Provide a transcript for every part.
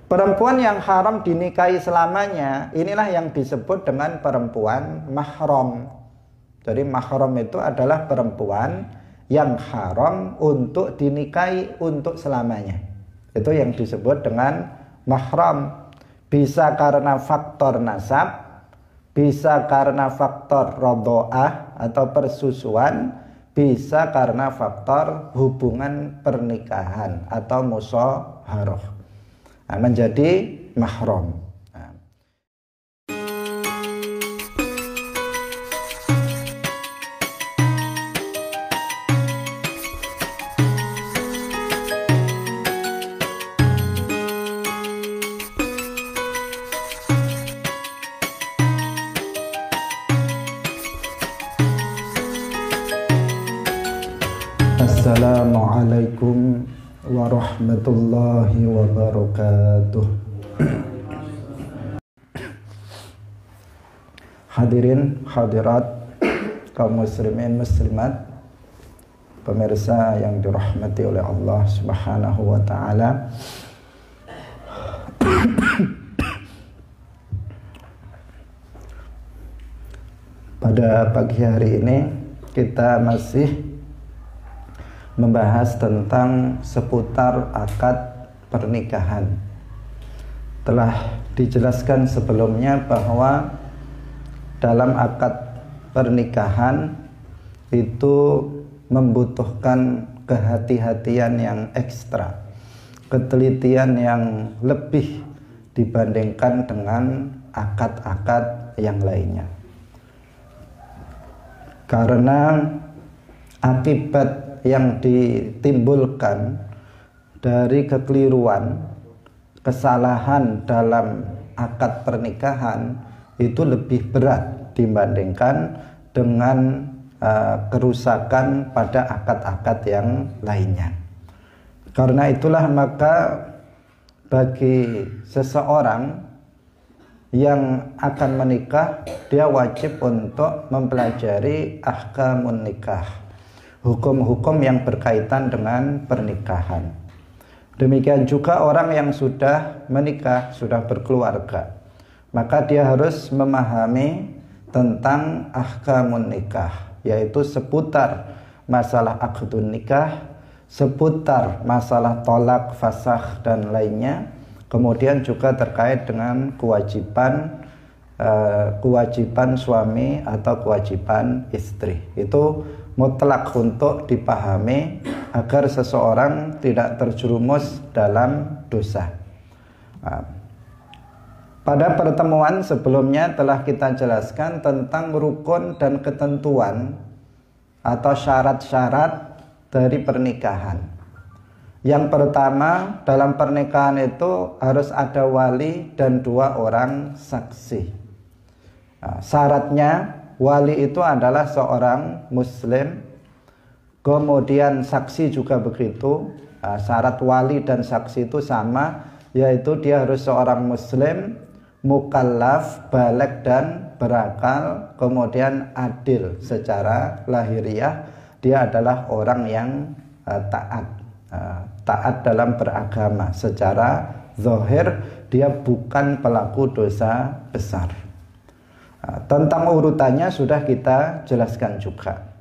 Perempuan yang haram dinikahi selamanya, inilah yang disebut dengan perempuan mahram. Jadi mahram itu adalah perempuan yang haram untuk dinikahi untuk selamanya. Itu yang disebut dengan mahram. Bisa karena faktor nasab, bisa karena faktor radha'ah atau persusuan, bisa karena faktor hubungan pernikahan atau musyaharah. Menjadi mahram. Assalamualaikum warahmatullahi wabarakatuh. Hadirin hadirat kaum muslimin muslimat, pemirsa yang dirahmati oleh Allah Subhanahu wa taala. Pada pagi hari ini kita masih membahas tentang seputar akad pernikahan. Telah dijelaskan sebelumnya bahwa dalam akad pernikahan itu membutuhkan kehati-hatian yang ekstra, ketelitian yang lebih dibandingkan dengan akad-akad yang lainnya. Karena akibat yang ditimbulkan dari kekeliruan, kesalahan dalam akad pernikahan itu lebih berat dibandingkan dengan kerusakan pada akad-akad yang lainnya. Karena itulah maka bagi seseorang yang akan menikah, dia wajib untuk mempelajari ahkamun nikah, hukum-hukum yang berkaitan dengan pernikahan. Demikian juga orang yang sudah menikah, sudah berkeluarga, maka dia harus memahami tentang ahkamun nikah, yaitu seputar masalah akdun nikah, seputar masalah tolak, fasakh dan lainnya. Kemudian juga terkait dengan kewajiban suami atau kewajiban istri. Itu mutlak untuk dipahami agar seseorang tidak terjerumus dalam dosa. Pada pertemuan sebelumnya telah kita jelaskan tentang rukun dan ketentuan atau syarat-syarat dari pernikahan. Yang pertama, dalam pernikahan itu harus ada wali dan 2 orang saksi. Syaratnya wali itu adalah seorang muslim, kemudian saksi juga begitu. Syarat wali dan saksi itu sama, yaitu dia harus seorang muslim, mukallaf, baligh dan berakal, kemudian adil secara lahiriah. Dia adalah orang yang taat dalam beragama. Secara zahir dia bukan pelaku dosa besar. Tentang urutannya sudah kita jelaskan juga.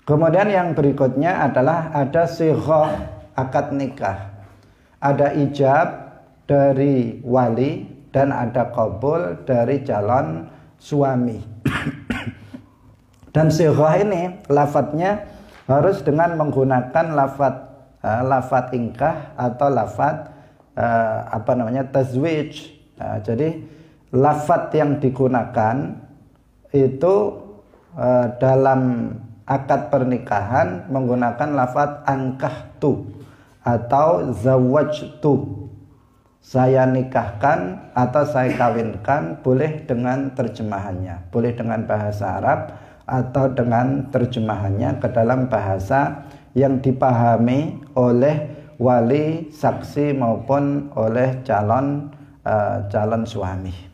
Kemudian yang berikutnya adalah ada sighah akad nikah. Ada ijab dari wali dan ada qabul dari calon suami. Dan sighah ini lafadznya harus dengan menggunakan lafadz ingkah atau lafadz tazwij. Jadi lafadz yang digunakan itu dalam akad pernikahan menggunakan lafadz ankahtu atau zawajtu, saya nikahkan atau saya kawinkan. Boleh dengan terjemahannya, boleh dengan bahasa Arab atau dengan terjemahannya ke dalam bahasa yang dipahami oleh wali, saksi maupun oleh calon suami.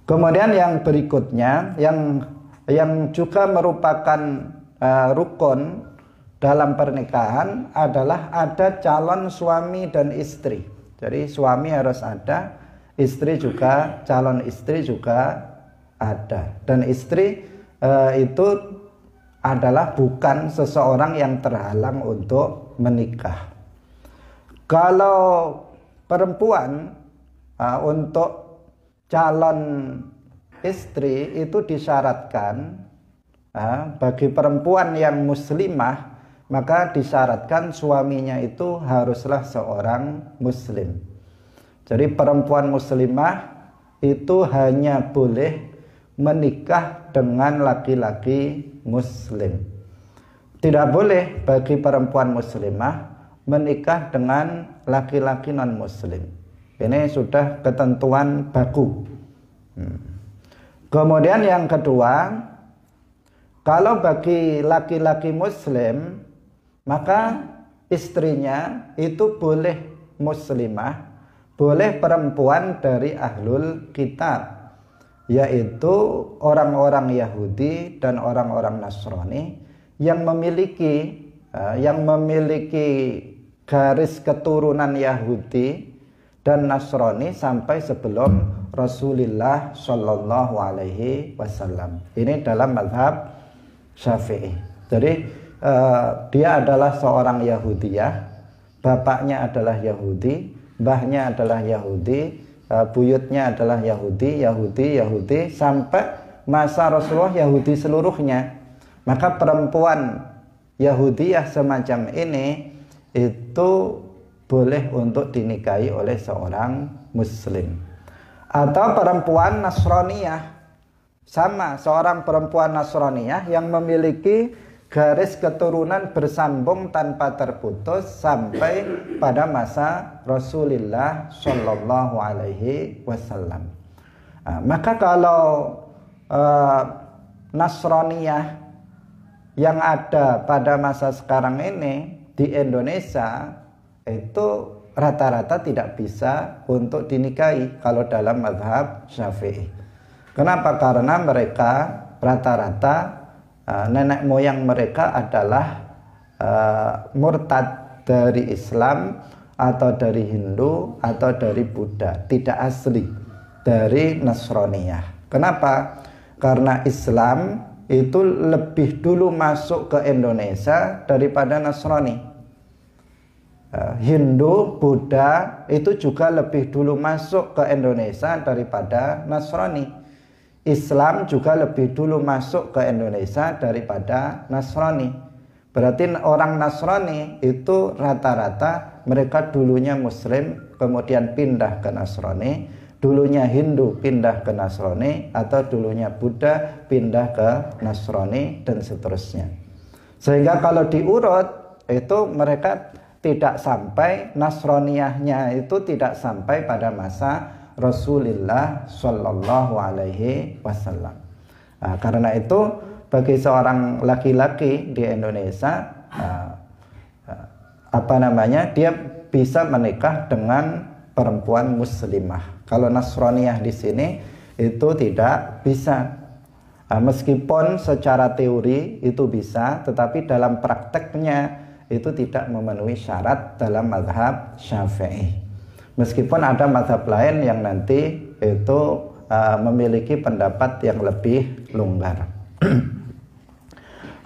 Kemudian yang berikutnya yang juga merupakan rukun dalam pernikahan adalah ada calon suami dan istri. Jadi suami harus ada, istri juga, calon istri juga ada. Dan istri itu adalah bukan seseorang yang terhalang untuk menikah. Kalau perempuan untuk calon istri itu disyaratkan bagi perempuan yang muslimah, maka disyaratkan suaminya itu haruslah seorang muslim. Jadi perempuan muslimah itu hanya boleh menikah dengan laki-laki muslim. Tidak boleh bagi perempuan muslimah menikah dengan laki-laki non muslim. Ini sudah ketentuan baku. Kemudian yang kedua, kalau bagi laki-laki muslim, maka istrinya itu boleh muslimah, boleh perempuan dari ahlul kitab, yaitu orang-orang Yahudi dan orang-orang Nasrani yang memiliki garis keturunan Yahudi dan Nasrani sampai sebelum Rasulullah Shallallahu Alaihi Wasallam. Ini dalam mazhab Syafi'i. Jadi dia adalah seorang Yahudiyah, bapaknya adalah Yahudi, mbahnya adalah Yahudi, buyutnya adalah Yahudi sampai masa Rasulullah Yahudi seluruhnya. Maka perempuan Yahudiyah semacam ini itu boleh untuk dinikahi oleh seorang muslim. Atau perempuan Nasraniyah, sama, seorang perempuan Nasraniyah yang memiliki garis keturunan bersambung tanpa terputus sampai pada masa Rasulullah Shallallahu Alaihi Wasallam. Maka kalau Nasraniyah yang ada pada masa sekarang ini di Indonesia itu rata-rata tidak bisa untuk dinikahi kalau dalam mazhab Syafi'i. Kenapa? Karena mereka rata-rata nenek moyang mereka adalah murtad dari Islam atau dari Hindu atau dari Buddha, tidak asli dari Nasraniyah. Kenapa? Karena Islam itu lebih dulu masuk ke Indonesia daripada Nasrani. Hindu, Buddha itu juga lebih dulu masuk ke Indonesia daripada Nasrani. Islam juga lebih dulu masuk ke Indonesia daripada Nasrani. Berarti orang Nasrani itu rata-rata mereka dulunya Muslim, kemudian pindah ke Nasrani, dulunya Hindu pindah ke Nasrani, atau dulunya Buddha pindah ke Nasrani, dan seterusnya. Sehingga kalau diurut itu mereka tidak sampai, Nasraniyahnya itu tidak sampai pada masa Rasulullah Shallallahu Alaihi Wasallam. Karena itu bagi seorang laki-laki di Indonesia, dia bisa menikah dengan perempuan muslimah. Kalau Nasraniyah di sini itu tidak bisa. Meskipun secara teori itu bisa, tetapi dalam prakteknya itu tidak memenuhi syarat dalam mazhab Syafi'i. Meskipun ada mazhab lain yang nanti itu memiliki pendapat yang lebih longgar.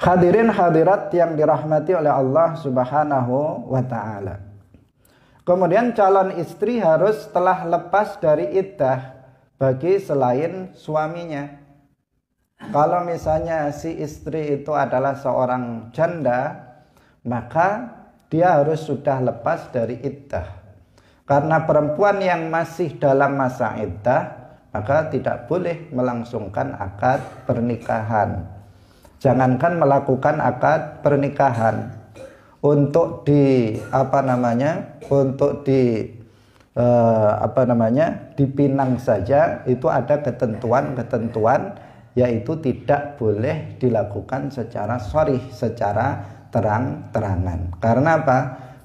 Hadirin hadirat yang dirahmati oleh Allah Subhanahu wa taala. Kemudian calon istri harus telah lepas dari iddah bagi selain suaminya. Kalau misalnya si istri itu adalah seorang janda, maka dia harus sudah lepas dari iddah. Karena perempuan yang masih dalam masa iddah, maka tidak boleh melangsungkan akad pernikahan. Jangankan melakukan akad pernikahan, untuk dipinang saja itu ada ketentuan-ketentuan, yaitu tidak boleh dilakukan secara sharih, secara terang-terangan. Karena apa?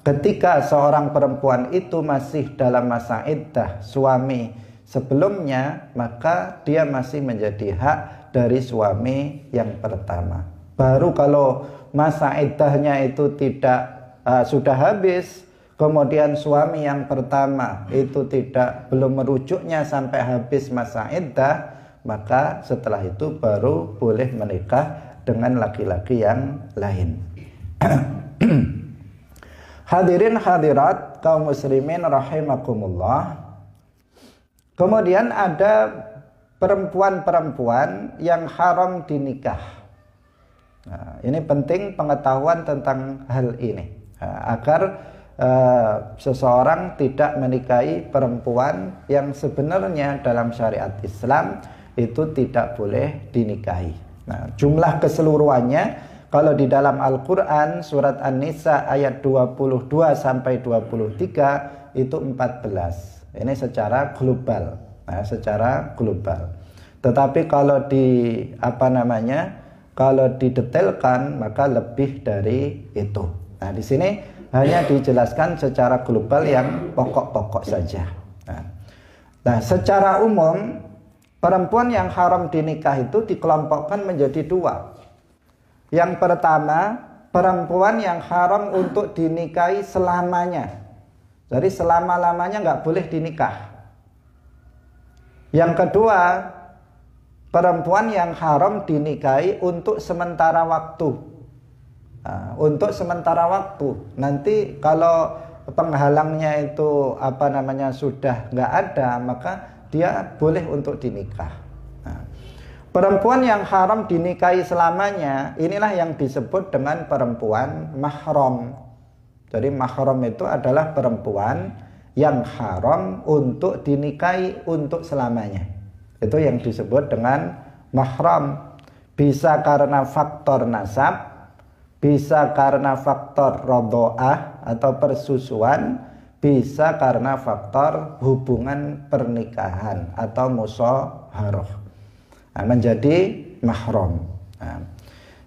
Ketika seorang perempuan itu masih dalam masa iddah suami sebelumnya, maka dia masih menjadi hak dari suami yang pertama. Baru kalau masa iddahnya itu sudah habis, kemudian suami yang pertama itu belum merujuknya sampai habis masa iddah, maka setelah itu baru boleh menikah dengan laki-laki yang lain. Hadirin hadirat kaum muslimin rahimakumullah. Kemudian ada perempuan-perempuan yang haram dinikah. Nah, ini penting pengetahuan tentang hal ini, agar seseorang tidak menikahi perempuan yang sebenarnya dalam syariat Islam itu tidak boleh dinikahi. Nah, jumlah keseluruhannya kalau di dalam Al-Quran surat An-Nisa ayat 22 sampai 23 itu 14. Ini secara global. Nah, secara global. Tetapi kalau kalau didetailkan maka lebih dari itu. Nah, di sini hanya dijelaskan secara global yang pokok-pokok saja. Nah, secara umum perempuan yang haram dinikah itu dikelompokkan menjadi dua. Yang pertama, perempuan yang haram untuk dinikahi selamanya. Jadi selama-lamanya nggak boleh dinikah. Yang kedua, perempuan yang haram dinikahi untuk sementara waktu. Nah, untuk sementara waktu. Nanti kalau penghalangnya itu sudah nggak ada, maka dia boleh untuk dinikah. Perempuan yang haram dinikahi selamanya, inilah yang disebut dengan perempuan mahram. Jadi mahram itu adalah perempuan yang haram untuk dinikahi untuk selamanya. Itu yang disebut dengan mahram. Bisa karena faktor nasab, bisa karena faktor radha'ah atau persusuan, bisa karena faktor hubungan pernikahan atau musyawarah. Menjadi mahram. Nah,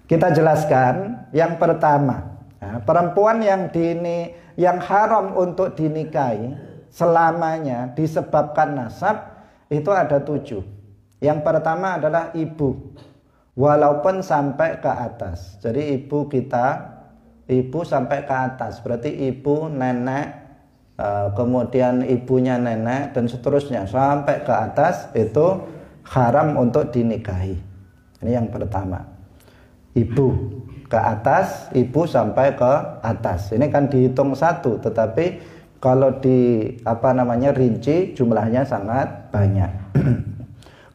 kita jelaskan yang pertama, perempuan yang haram untuk dinikahi selamanya disebabkan nasab itu ada 7. Yang pertama adalah ibu, walaupun sampai ke atas. Jadi ibu sampai ke atas, berarti ibu, nenek, kemudian ibunya nenek dan seterusnya sampai ke atas itu haram untuk dinikahi. Ini yang pertama. Ibu ke atas, ibu sampai ke atas. Ini kan dihitung satu, tetapi kalau rinci jumlahnya sangat banyak.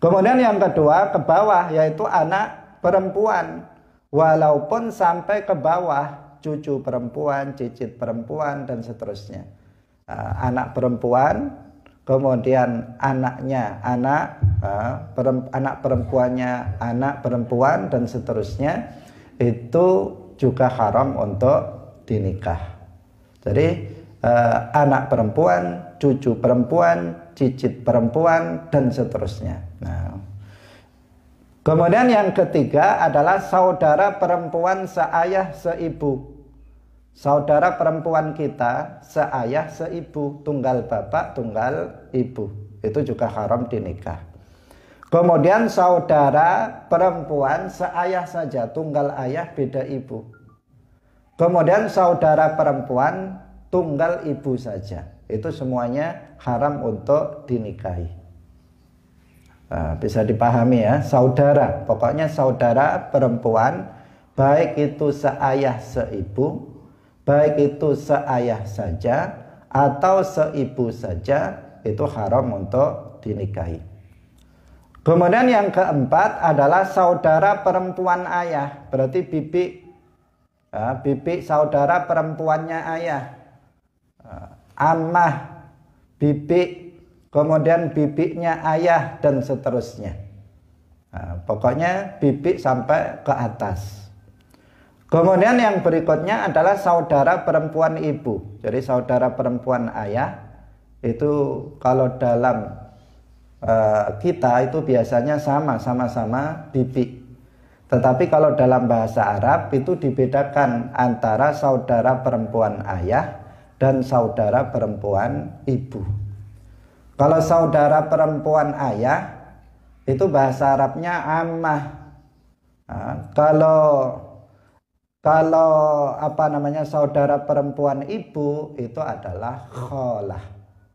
Kemudian yang kedua ke bawah, yaitu anak perempuan. Walaupun sampai ke bawah, cucu perempuan, cicit perempuan dan seterusnya. Anak perempuan, kemudian anaknya anak perempuannya anak perempuan dan seterusnya, itu juga haram untuk dinikah. Jadi anak perempuan, cucu perempuan, cicit perempuan dan seterusnya. Nah, kemudian yang ketiga adalah saudara perempuan seayah seibu. Saudara perempuan kita seayah seibu, tunggal bapak tunggal ibu, itu juga haram dinikah. Kemudian saudara perempuan seayah saja, tunggal ayah beda ibu. Kemudian saudara perempuan tunggal ibu saja, itu semuanya haram untuk dinikahi. Nah, bisa dipahami ya, saudara, pokoknya saudara perempuan, baik itu seayah seibu, baik itu seayah saja atau seibu saja, itu haram untuk dinikahi. Kemudian yang keempat adalah saudara perempuan ayah, berarti bibi, bibi saudara perempuannya ayah, ammah, bibi, kemudian bibinya ayah dan seterusnya. Pokoknya bibi sampai ke atas. Kemudian yang berikutnya adalah saudara perempuan ibu. Jadi saudara perempuan ayah itu kalau dalam kita itu biasanya sama-sama bibi. Tetapi kalau dalam bahasa Arab itu dibedakan antara saudara perempuan ayah dan saudara perempuan ibu. Kalau saudara perempuan ayah itu bahasa Arabnya ammah. Kalau Kalau saudara perempuan ibu itu adalah kholah.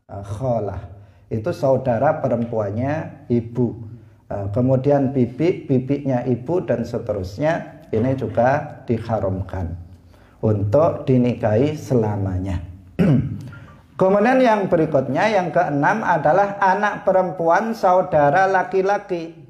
Kholah itu saudara perempuannya ibu. Kemudian bibinya ibu dan seterusnya, ini juga diharamkan untuk dinikahi selamanya. Kemudian yang berikutnya, yang keenam adalah anak perempuan saudara laki-laki.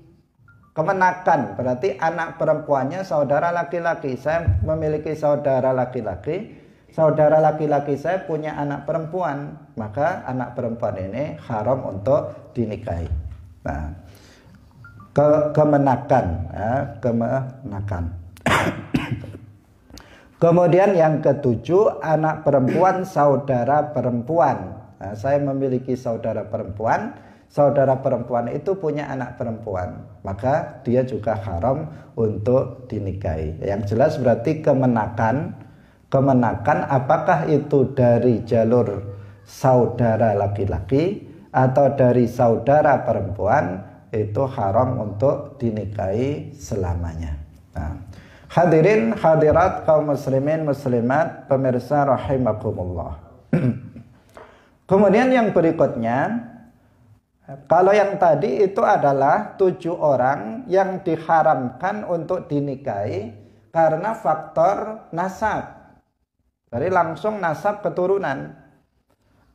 Kemenakan berarti anak perempuannya saudara laki-laki. Saya memiliki saudara laki-laki, saudara laki-laki saya punya anak perempuan, maka anak perempuan ini haram untuk dinikahi. Nah, kemenakan, kemenakan. Kemudian yang ketujuh, anak perempuan saudara perempuan. Nah, saya memiliki saudara perempuan, saudara perempuan itu punya anak perempuan, maka dia juga haram untuk dinikahi. Yang jelas berarti kemenakan apakah itu dari jalur saudara laki-laki atau dari saudara perempuan, itu haram untuk dinikahi selamanya. Nah, hadirin hadirat kaum muslimin muslimat pemirsa rahimakumullah. Kemudian yang berikutnya, kalau yang tadi itu adalah 7 orang yang diharamkan untuk dinikahi karena faktor nasab. Jadi langsung nasab keturunan.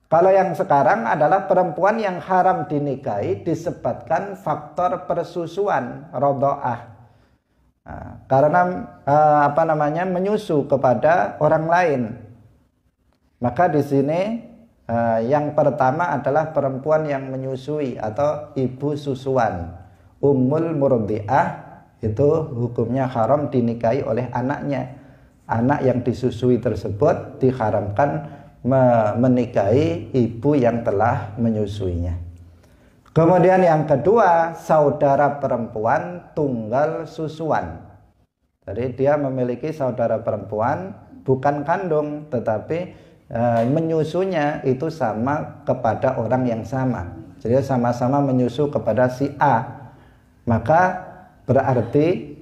Kalau yang sekarang adalah perempuan yang haram dinikahi disebabkan faktor persusuan, rodho'ah. Nah, karena menyusu kepada orang lain. Maka di sini yang pertama adalah perempuan yang menyusui atau ibu susuan, ummul murdi'ah, itu hukumnya haram dinikahi oleh anaknya. Anak yang disusui tersebut diharamkan menikahi ibu yang telah menyusuinya. Kemudian yang kedua, saudara perempuan tunggal susuan. Jadi dia memiliki saudara perempuan bukan kandung, tetapi menyusunya itu sama kepada orang yang sama. Jadi sama-sama menyusu kepada si A. Maka berarti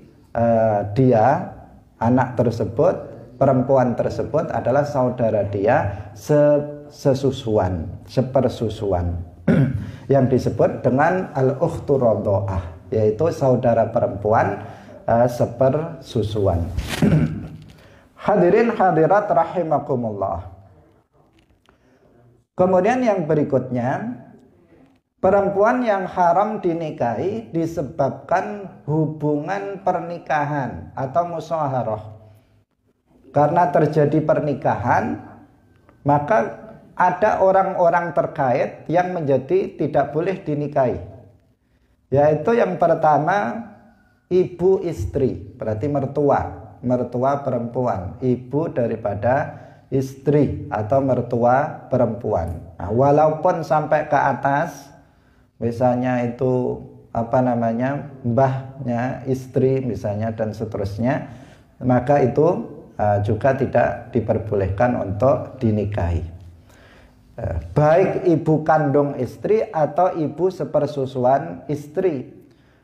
dia, anak tersebut, perempuan tersebut adalah saudara dia sesusuan, sepersusuan. Yang disebut dengan al-ukhtu rodho'ah, yaitu saudara perempuan sepersusuan. Hadirin hadirat rahimakumullah. Kemudian yang berikutnya, perempuan yang haram dinikahi disebabkan hubungan pernikahan atau musyawarah. Karena terjadi pernikahan, maka ada orang-orang terkait yang menjadi tidak boleh dinikahi. Yaitu yang pertama, ibu istri, berarti mertua perempuan, ibu daripada istri atau mertua perempuan. Nah, walaupun sampai ke atas, misalnya itu mbahnya istri misalnya dan seterusnya, maka itu juga tidak diperbolehkan untuk dinikahi. Baik ibu kandung istri atau ibu sepersusuan istri,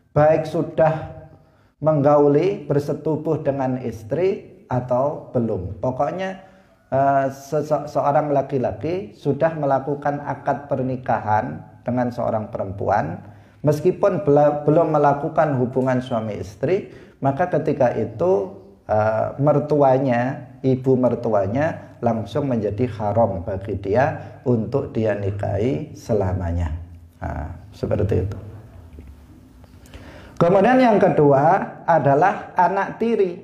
baik sudah menggauli bersetubuh dengan istri atau belum. Pokoknya seorang laki-laki sudah melakukan akad pernikahan dengan seorang perempuan, meskipun belum melakukan hubungan suami istri, maka ketika itu mertuanya, ibu mertuanya langsung menjadi haram bagi dia untuk dia nikahi selamanya. Nah, seperti itu. Kemudian yang kedua adalah anak tiri.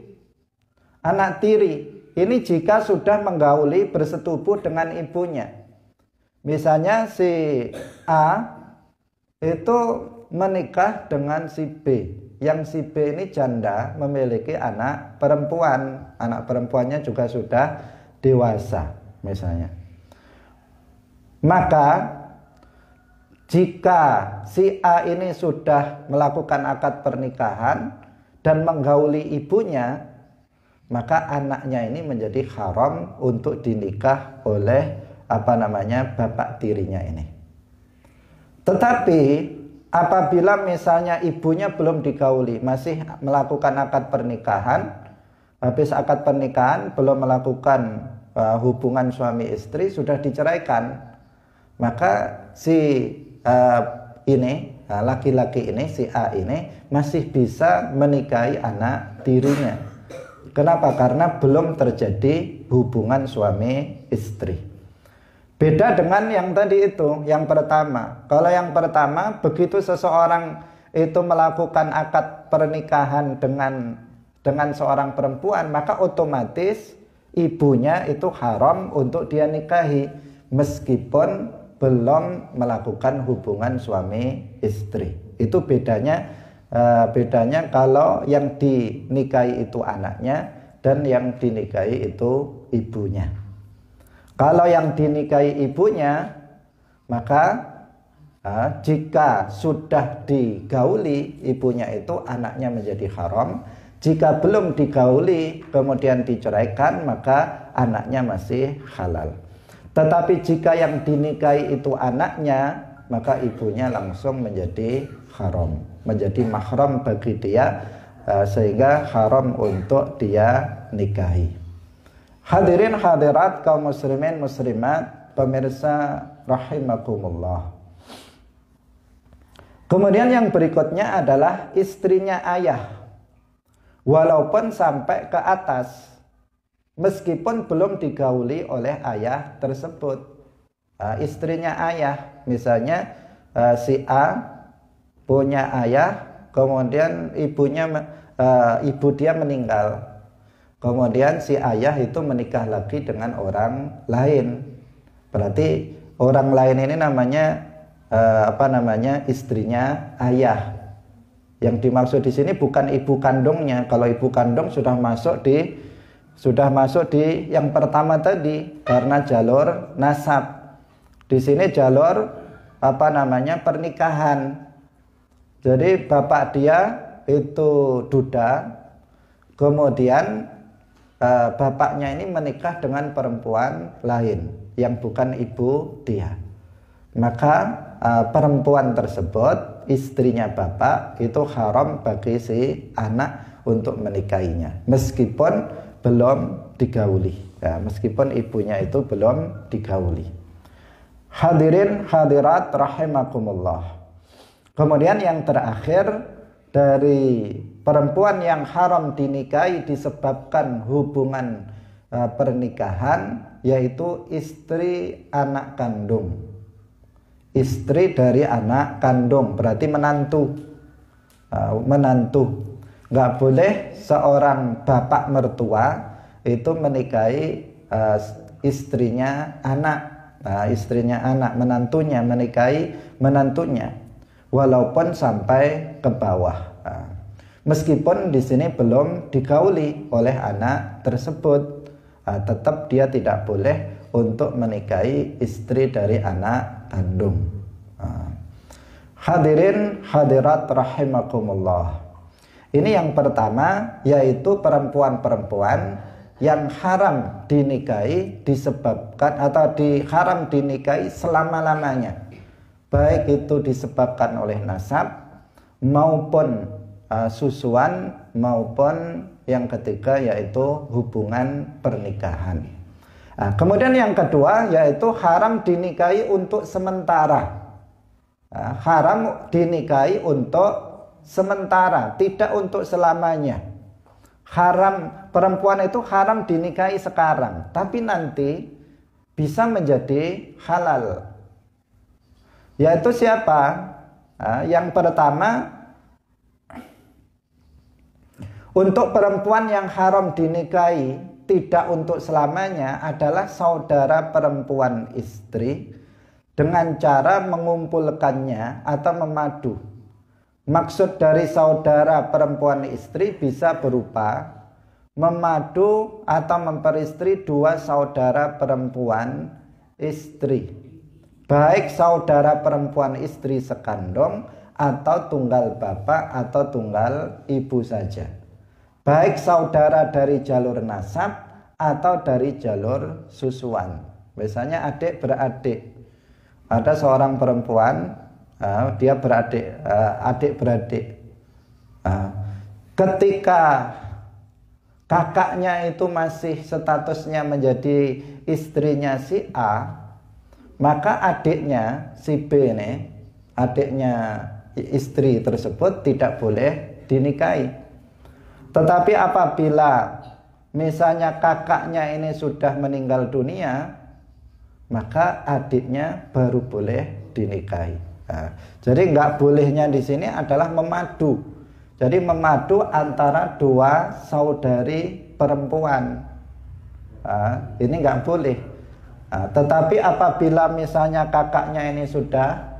Anak tiri ini jika sudah menggauli bersetubuh dengan ibunya. Misalnya si A itu menikah dengan si B. Yang si B ini janda, memiliki anak perempuan. Anak perempuannya juga sudah dewasa misalnya. Maka jika si A ini sudah melakukan akad pernikahan dan menggauli ibunya, maka anaknya ini menjadi haram untuk dinikah oleh bapak tirinya ini. Tetapi apabila misalnya ibunya belum digauli, masih melakukan akad pernikahan, habis akad pernikahan belum melakukan hubungan suami istri, sudah diceraikan, maka si laki-laki ini, si A ini masih bisa menikahi anak tirinya. Kenapa? Karena belum terjadi hubungan suami istri. Beda dengan yang tadi itu, yang pertama. Kalau yang pertama, begitu seseorang itu melakukan akad pernikahan dengan seorang perempuan, maka otomatis ibunya itu haram untuk dia nikahi meskipun belum melakukan hubungan suami istri. Itu bedanya kalau yang dinikahi itu anaknya dan yang dinikahi itu ibunya. Kalau yang dinikahi ibunya, maka jika sudah digauli ibunya itu, anaknya menjadi haram. Jika belum digauli kemudian diceraikan, maka anaknya masih halal. Tetapi jika yang dinikahi itu anaknya, maka ibunya langsung menjadi haram, menjadi mahram bagi dia, sehingga haram untuk dia nikahi. Hadirin hadirat kaum muslimin muslimat, pemirsa rahimakumullah. Kemudian yang berikutnya adalah istrinya ayah. Walaupun sampai ke atas, meskipun belum digauli oleh ayah tersebut. Istrinya ayah, misalnya si A punya ayah, kemudian ibu dia meninggal, kemudian si ayah itu menikah lagi dengan orang lain. Berarti orang lain ini namanya istrinya ayah. Yang dimaksud di sini bukan ibu kandungnya. Kalau ibu kandung sudah masuk di yang pertama tadi karena jalur nasab. Di sini jalur pernikahan. Jadi bapak dia itu duda, kemudian bapaknya ini menikah dengan perempuan lain yang bukan ibu dia. Maka perempuan tersebut, istrinya bapak, itu haram bagi si anak untuk menikahinya meskipun belum digauli, meskipun ibunya itu belum digauli. Hadirin hadirat rahimakumullah. Kemudian yang terakhir dari perempuan yang haram dinikahi disebabkan hubungan pernikahan, yaitu istri anak kandung. Istri dari anak kandung, berarti menantu. Nggak boleh seorang bapak mertua itu menikahi istrinya anak. Istrinya anak, menantunya, menikahi menantunya, walaupun sampai ke bawah. Meskipun di sini belum digauli oleh anak tersebut, tetap dia tidak boleh untuk menikahi istri dari anak kandung. Hadirin hadirat rahimakumullah. Ini yang pertama, yaitu perempuan-perempuan yang haram dinikahi disebabkan atau haram dinikahi selama-lamanya, baik itu disebabkan oleh nasab maupun susuan, maupun yang ketiga yaitu hubungan pernikahan. Kemudian yang kedua yaitu haram dinikahi untuk sementara. Haram dinikahi untuk sementara, tidak untuk selamanya. Haram, perempuan itu haram dinikahi sekarang, tapi nanti bisa menjadi halal. Yaitu siapa? Yang pertama, untuk perempuan yang haram dinikahi tidak untuk selamanya adalah saudara perempuan istri dengan cara mengumpulkannya atau memadu. Maksud dari saudara perempuan istri bisa berupa memadu atau memperistri dua saudara perempuan istri, baik saudara perempuan istri sekandung atau tunggal bapak atau tunggal ibu saja, baik saudara dari jalur nasab atau dari jalur susuan. Misalnya adik beradik, ada seorang perempuan, dia adik beradik. Ketika kakaknya itu masih statusnya menjadi istrinya si A, maka adiknya si B ini, adiknya istri tersebut tidak boleh dinikahi. Tetapi apabila misalnya kakaknya ini sudah meninggal dunia, maka adiknya baru boleh dinikahi. Nah, jadi nggak bolehnya di sini adalah memadu. Jadi memadu antara dua saudari perempuan. Nah, ini nggak boleh. Nah, tetapi apabila misalnya kakaknya ini sudah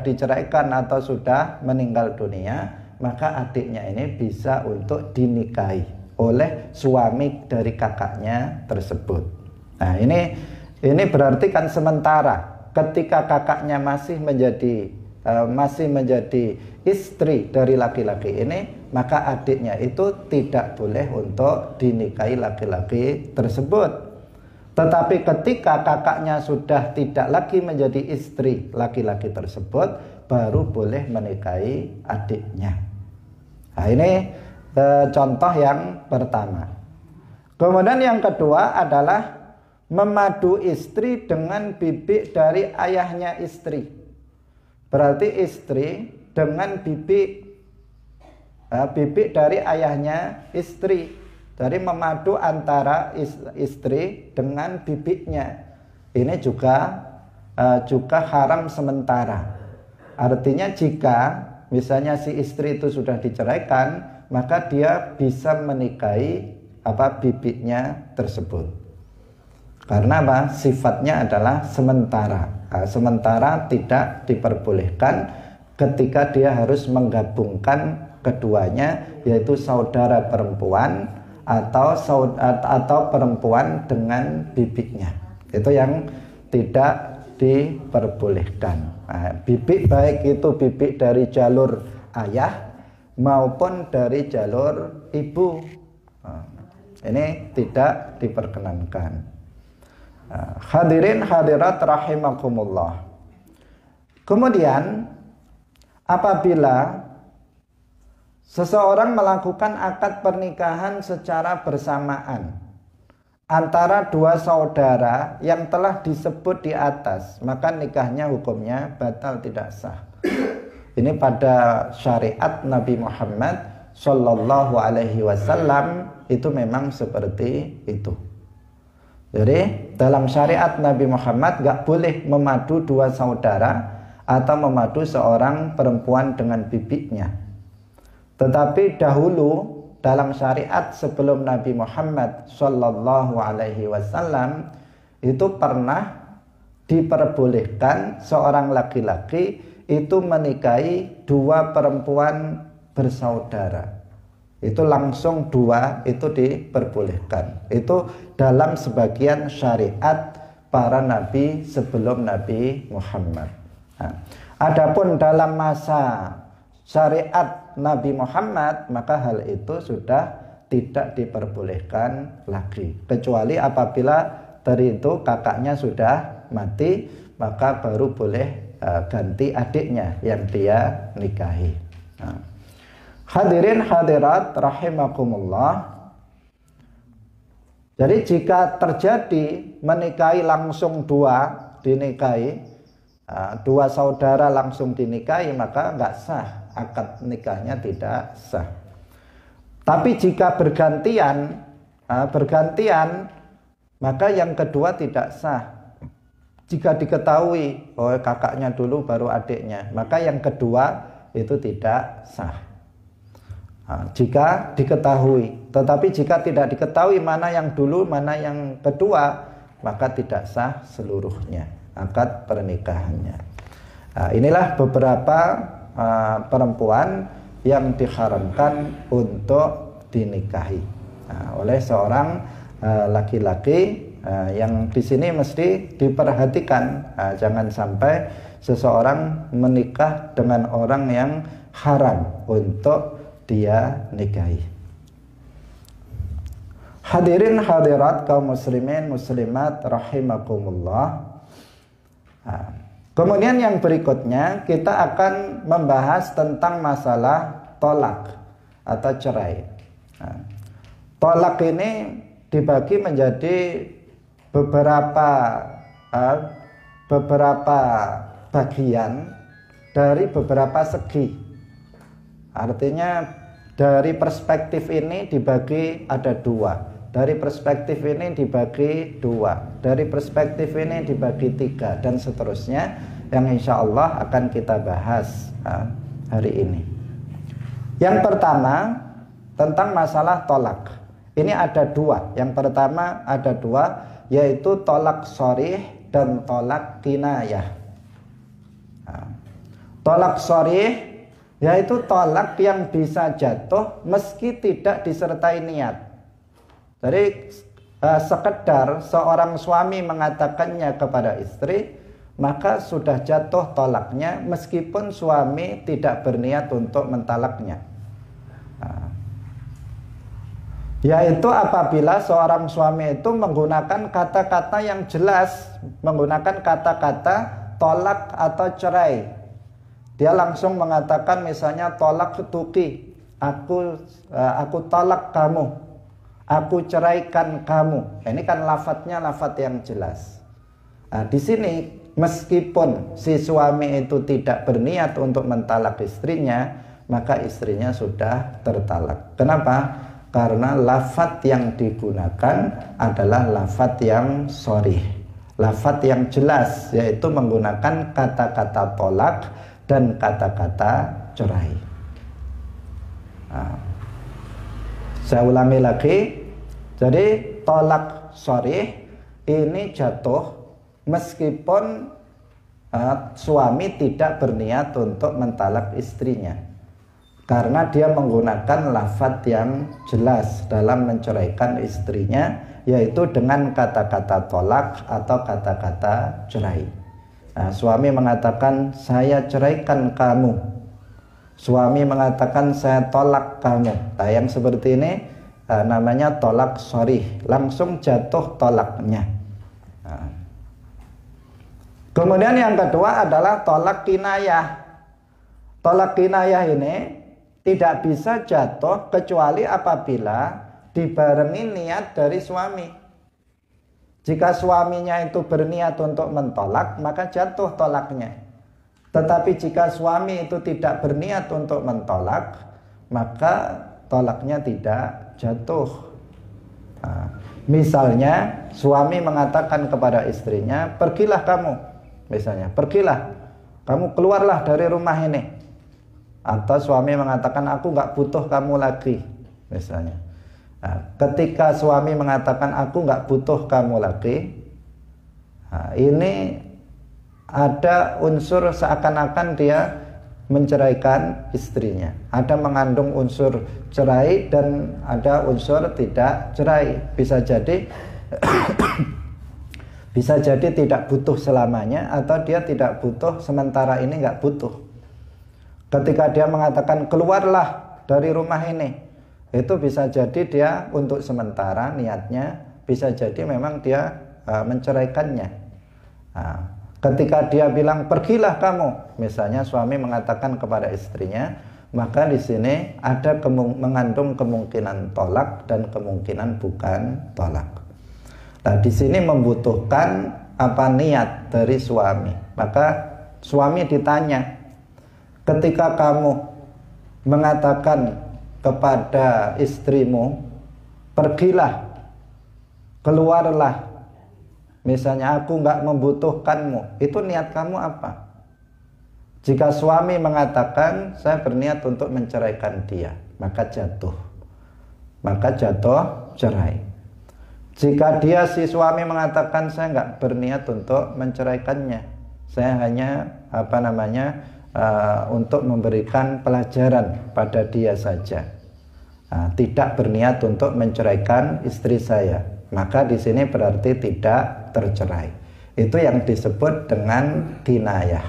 diceraikan atau sudah meninggal dunia, maka adiknya ini bisa untuk dinikahi oleh suami dari kakaknya tersebut. Nah, ini berarti kan sementara ketika kakaknya masih menjadi istri dari laki-laki ini, maka adiknya itu tidak boleh untuk dinikahi laki-laki tersebut. Tetapi ketika kakaknya sudah tidak lagi menjadi istri laki-laki tersebut, baru boleh menikahi adiknya. Nah, ini contoh yang pertama. Kemudian yang kedua adalah memadu istri dengan bibi dari ayahnya istri. Berarti istri dengan bibi dari ayahnya istri. Jadi memadu antara istri dengan bibinya. Ini juga haram sementara. Artinya jika misalnya si istri itu sudah diceraikan, maka dia bisa menikahi bibinya tersebut. Karena apa? Sifatnya adalah sementara. Sementara tidak diperbolehkan ketika dia harus menggabungkan keduanya, yaitu saudara perempuan atau perempuan dengan bibinya. Itu yang tidak diperbolehkan. Bibi baik itu bibi dari jalur ayah maupun dari jalur ibu. Ini tidak diperkenankan. Hadirin hadirat rahimakumullah. Kemudian apabila seseorang melakukan akad pernikahan secara bersamaan antara dua saudara yang telah disebut di atas, maka nikahnya hukumnya batal, tidak sah. Ini pada syariat Nabi Muhammad Sallallahu Alaihi Wasallam itu memang seperti itu. Jadi dalam syariat Nabi Muhammad gak boleh memadu dua saudara atau memadu seorang perempuan dengan bibinya. Tetapi dahulu dalam syariat sebelum Nabi Muhammad Sallallahu Alaihi Wasallam itu pernah diperbolehkan seorang laki-laki itu menikahi dua perempuan bersaudara. Itu langsung dua, itu diperbolehkan. Itu dalam sebagian syariat para nabi sebelum Nabi Muhammad. Nah, adapun dalam masa syariat Nabi Muhammad, maka hal itu sudah tidak diperbolehkan lagi, kecuali apabila dari itu kakaknya sudah mati, maka baru boleh ganti adiknya yang dia nikahi. Hadirin hadirat rahimakumullah. Jadi jika terjadi menikahi langsung dinikahi dua saudara langsung dinikahi, maka nggak sah, akad nikahnya tidak sah. Tapi jika bergantian, maka yang kedua tidak sah. Jika diketahui oh kakaknya dulu baru adiknya, maka yang kedua itu tidak sah. Jika diketahui, tetapi jika tidak diketahui mana yang dulu mana yang kedua, maka tidak sah seluruhnya akad pernikahannya. Inilah beberapa perempuan yang diharamkan untuk dinikahi oleh seorang laki-laki. Yang di sini mesti diperhatikan, jangan sampai seseorang menikah dengan orang yang haram untuk dia nikahi. Hadirin hadirat kaum muslimin muslimat rahimakumullah. Kemudian yang berikutnya kita akan membahas tentang masalah tolak atau cerai. Tolak ini dibagi menjadi beberapa bagian dari beberapa segi. Artinya dari perspektif ini dibagi ada dua, dari perspektif ini dibagi dua, dari perspektif ini dibagi tiga, dan seterusnya, yang insya Allah akan kita bahas hari ini. Yang pertama tentang masalah tolak. Ini ada dua. Yang pertama ada dua, yaitu tolak sharih dan tolak kinayah. Tolak sharih yaitu tolak yang bisa jatuh meski tidak disertai niat. Jadi sekedar seorang suami mengatakannya kepada istri, maka sudah jatuh tolaknya meskipun suami tidak berniat untuk mentalaknya. Yaitu apabila seorang suami itu menggunakan kata-kata yang jelas, menggunakan kata-kata tolak atau cerai. Dia langsung mengatakan misalnya tolak tuki, aku tolak kamu, aku ceraikan kamu. Ini kan lafadznya lafadz yang jelas. Di sini meskipun si suami itu tidak berniat untuk mentalak istrinya, maka istrinya sudah tertalak. Kenapa? Karena lafadz yang digunakan adalah lafadz yang sharih, lafadz yang jelas, yaitu menggunakan kata-kata tolak dan kata-kata cerai. Saya ulangi lagi. Jadi tolak sharih ini jatuh meskipun suami tidak berniat untuk mentalak istrinya, karena dia menggunakan lafadz yang jelas dalam menceraikan istrinya, yaitu dengan kata-kata tolak atau kata-kata cerai. Suami mengatakan saya ceraikan kamu, suami mengatakan saya tolak kamu. Yang seperti ini namanya tolak sharih, langsung jatuh tolaknya. Kemudian yang kedua adalah tolak kinayah. Tolak kinayah ini tidak bisa jatuh kecuali apabila dibarengi niat dari suami. Jika suaminya itu berniat untuk mentolak, maka jatuh tolaknya. Tetapi jika suami itu tidak berniat untuk mentolak, maka tolaknya tidak jatuh. Misalnya suami mengatakan kepada istrinya, pergilah kamu, misalnya, pergilah, kamu keluarlah dari rumah ini. Atau suami mengatakan aku nggak butuh kamu lagi, misalnya. Ketika suami mengatakan aku nggak butuh kamu lagi, ini ada unsur seakan-akan dia menceraikan istrinya. Ada mengandung unsur cerai dan ada unsur tidak cerai. Bisa jadi bisa jadi tidak butuh selamanya, atau dia tidak butuh sementara ini, nggak butuh. Ketika dia mengatakan keluarlah dari rumah ini, itu bisa jadi dia untuk sementara niatnya, bisa jadi memang dia menceraikannya. Ketika dia bilang pergilah kamu, misalnya suami mengatakan kepada istrinya, maka di sini ada mengandung kemungkinan tolak dan kemungkinan bukan tolak. Nah, di sini membutuhkan niat dari suami. Maka suami ditanya, ketika kamu mengatakan kepada istrimu, pergilah, keluarlah, misalnya aku nggak membutuhkanmu, itu niat kamu apa? Jika suami mengatakan saya berniat untuk menceraikan dia, maka jatuh cerai. Jika si suami mengatakan saya nggak berniat untuk menceraikannya, saya hanya untuk memberikan pelajaran pada dia saja, tidak berniat untuk menceraikan istri saya, maka di sini berarti tidak tercerai. Itu yang disebut dengan kinayah.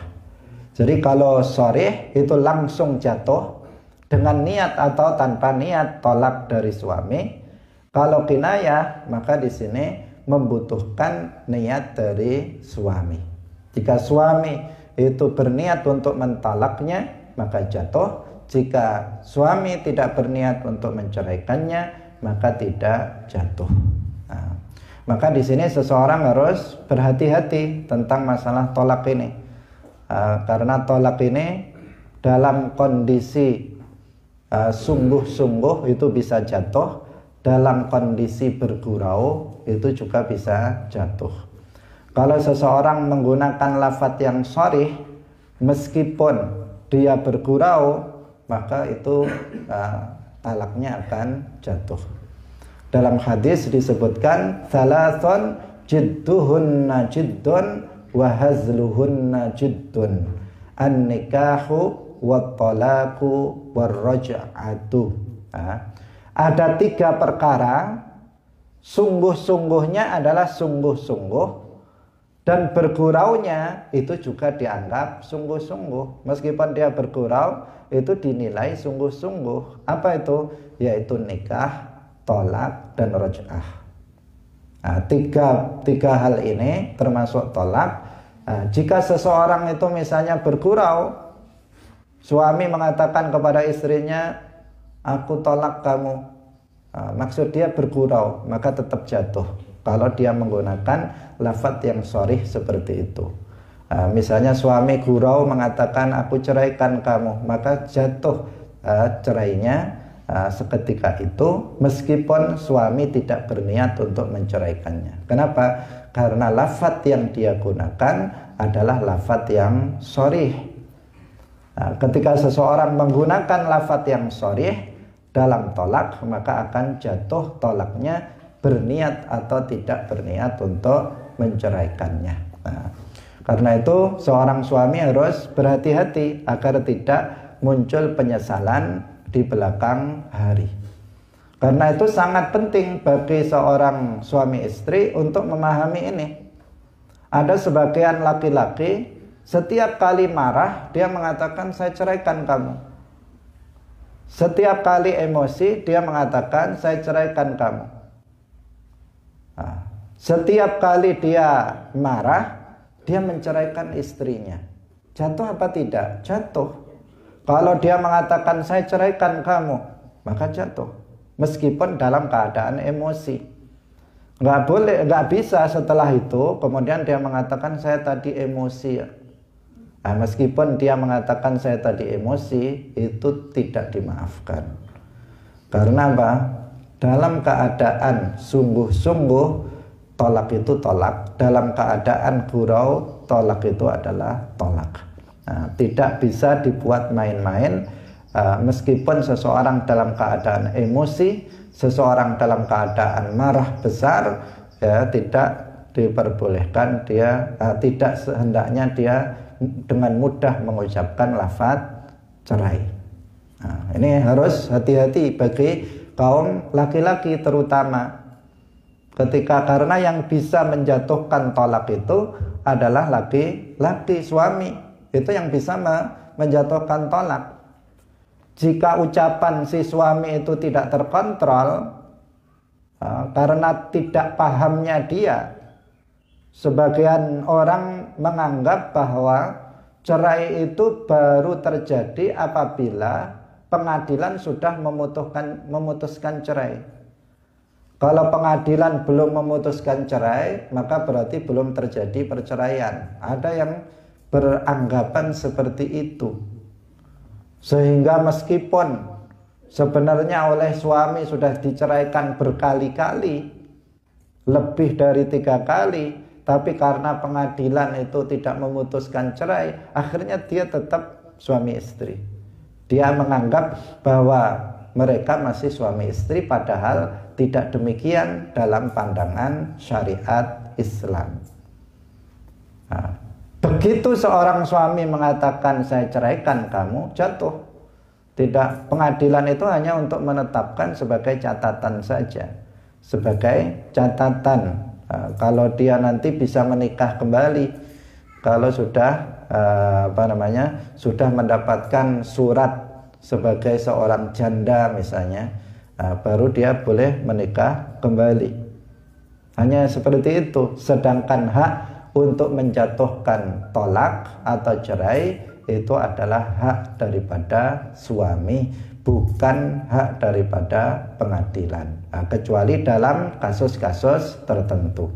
Jadi kalau sharih itu langsung jatuh dengan niat atau tanpa niat tolak dari suami. Kalau kinayah, maka di sini membutuhkan niat dari suami. Jika suami itu berniat untuk mentalaknya, maka jatuh. Jika suami tidak berniat untuk menceraikannya, maka tidak jatuh. Nah, maka di sini seseorang harus berhati-hati tentang masalah tolak ini, karena tolak ini dalam kondisi sungguh-sungguh itu bisa jatuh, dalam kondisi bergurau itu juga bisa jatuh. Kalau seseorang menggunakan lafadz yang sharih meskipun dia bergurau, maka itu talaknya akan jatuh. Dalam hadis disebutkan salasun jidduhunna jiddun wa hazluhunna jiddun, an-nikahu wat talaqu warraj'atu. Ada 3 perkara sungguh-sungguhnya adalah sungguh-sungguh, dan berguraunya itu juga dianggap sungguh-sungguh. Meskipun dia bergurau itu dinilai sungguh-sungguh. Apa itu? Yaitu nikah, tolak, dan raj'ah. Tiga hal ini termasuk tolak. Jika seseorang itu misalnya bergurau, suami mengatakan kepada istrinya, aku tolak kamu, maksud dia bergurau, maka tetap jatuh kalau dia menggunakan lafadz yang sharih seperti itu. Misalnya suami gurau mengatakan aku ceraikan kamu, maka jatuh cerainya seketika itu, meskipun suami tidak berniat untuk menceraikannya. Kenapa? Karena lafadz yang dia gunakan adalah lafadz yang sharih. Ketika seseorang menggunakan lafadz yang sharih dalam tolak, maka akan jatuh tolaknya, berniat atau tidak berniat untuk menceraikannya. Karena itu seorang suami harus berhati-hati agar tidak muncul penyesalan di belakang hari. Karena itu sangat penting bagi seorang suami istri untuk memahami ini. Ada sebagian laki-laki setiap kali marah dia mengatakan saya ceraikan kamu. Setiap kali emosi dia mengatakan saya ceraikan kamu. Setiap kali dia marah dia menceraikan istrinya. Jatuh apa tidak? Jatuh. Kalau dia mengatakan saya ceraikan kamu, maka jatuh. Meskipun dalam keadaan emosi. Nggak bisa setelah itu kemudian dia mengatakan saya tadi emosi. Meskipun dia mengatakan saya tadi emosi, itu tidak dimaafkan. Karena apa? Dalam keadaan sungguh-sungguh, tolak itu tolak. Dalam keadaan gurau, tolak itu adalah tolak. Tidak bisa dibuat main-main. Meskipun seseorang dalam keadaan emosi, seseorang dalam keadaan marah besar, ya tidak diperbolehkan dia, tidak sehendaknya dia dengan mudah mengucapkan lafadz cerai. Ini harus hati-hati bagi kaum laki-laki terutama. Karena yang bisa menjatuhkan tolak itu adalah laki-laki, suami. Itu yang bisa menjatuhkan tolak. Jika ucapan si suami itu tidak terkontrol, karena tidak pahamnya dia, sebagian orang menganggap bahwa cerai itu baru terjadi apabila pengadilan sudah memutuskan cerai. Kalau pengadilan belum memutuskan cerai, maka berarti belum terjadi perceraian. Ada yang beranggapan seperti itu. Sehingga meskipun sebenarnya oleh suami sudah diceraikan berkali-kali, lebih dari 3 kali, tapi karena pengadilan itu tidak memutuskan cerai, akhirnya dia tetap suami istri. Dia menganggap bahwa mereka masih suami istri, padahal tidak demikian dalam pandangan syariat Islam. Begitu seorang suami mengatakan saya ceraikan kamu, jatuh. Tidak, pengadilan itu hanya untuk menetapkan sebagai catatan saja, sebagai catatan. Kalau dia nanti bisa menikah kembali, kalau sudah sudah mendapatkan surat sebagai seorang janda misalnya, baru dia boleh menikah kembali. Hanya seperti itu. Sedangkan hak untuk menjatuhkan tolak atau cerai itu adalah hak daripada suami, bukan hak daripada pengadilan, kecuali dalam kasus-kasus tertentu.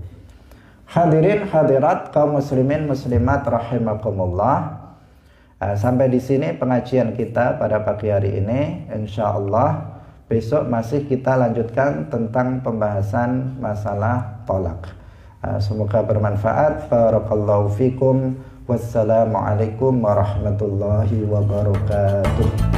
Hadirin hadirat kaum muslimin muslimat rahimakumullah. Sampai di sini pengajian kita pada pagi hari ini. Insyaallah besok masih kita lanjutkan tentang pembahasan masalah tolak. Semoga bermanfaat. Barakallahu fikum. Wassalamualaikum warahmatullahi wabarakatuh.